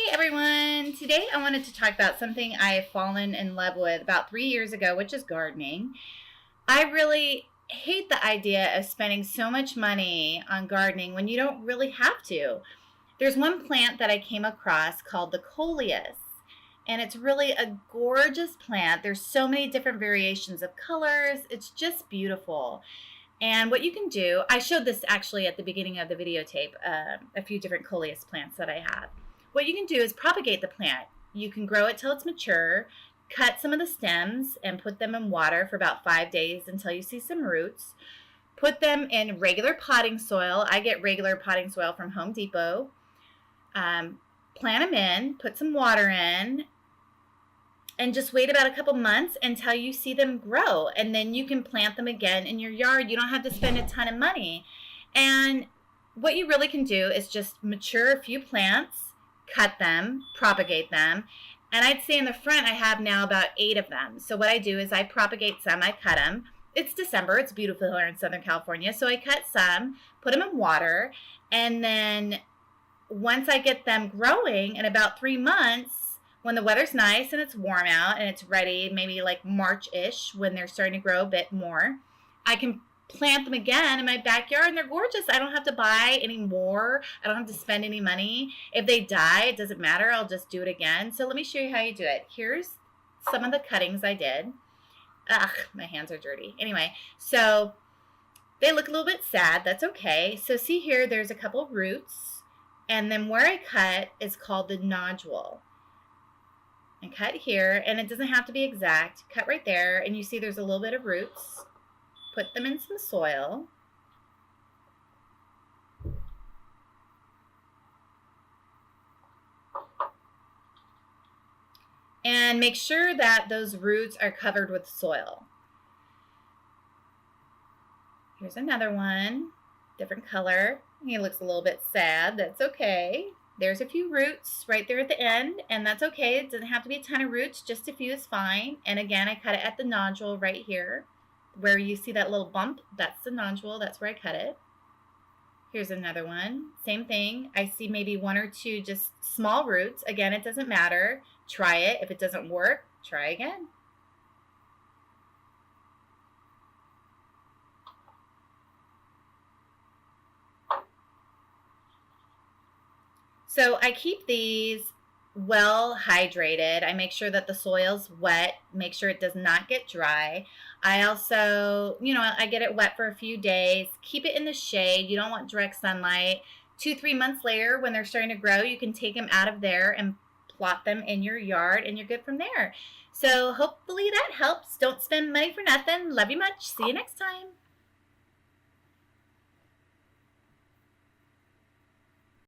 Hey everyone! Today I wanted to talk about something I have fallen in love with about 3 years ago, which is gardening. I really hate the idea of spending so much money on gardening when you don't really have to. There's one plant that I came across called the coleus, and it's really a gorgeous plant. There's so many different variations of colors. It's just beautiful. And what you can do, I showed this actually at the beginning of the videotape, a few different coleus plants that I have. What you can do is propagate the plant. You can grow it till it's mature, cut some of the stems and put them in water for about 5 days until you see some roots. Put them in regular potting soil. I get regular potting soil from Home Depot. Plant them in, put some water in, and just wait about a couple months until you see them grow. And then you can plant them again in your yard. You don't have to spend a ton of money. And what you really can do is just mature a few plants, cut them, propagate them. And I'd say in the front I have now about 8 of them. So what I do is I propagate some, I cut them. It's December, it's beautiful here in Southern California. So I cut some, put them in water, and then once I get them growing in about 3 months, when the weather's nice and it's warm out and it's ready, maybe like March-ish when they're starting to grow a bit more, I can plant them again in my backyard and they're gorgeous. I don't have to buy any more. I don't have to spend any money. If they die, it doesn't matter. I'll just do it again. So let me show you how you do it. Here's some of the cuttings I did. Ugh, my hands are dirty. Anyway, so they look a little bit sad. That's okay. So see here, there's a couple roots. And then where I cut is called the nodule. And cut here, and it doesn't have to be exact. Cut right there, and you see there's a little bit of roots. Put them in some soil. And make sure that those roots are covered with soil. Here's another one, different color. He looks a little bit sad. That's okay. There's a few roots right there at the end, and that's okay. It doesn't have to be a ton of roots, just a few is fine. And again, I cut it at the nodule right here. Where you see that little bump, that's the nodule, that's where I cut it. Here's another one, same thing. I see maybe 1 or 2 just small roots. Again, it doesn't matter. Try it. If it doesn't work, try again. So I keep these well hydrated. I make sure that the soil's wet, make sure it does not get dry. I also, I get it wet for a few days. Keep it in the shade. You don't want direct sunlight. 2-3 months later, when they're starting to grow, you can take them out of there and plot them in your yard, and you're good from there. So hopefully that helps. Don't spend money for nothing. Love you much. See you next time.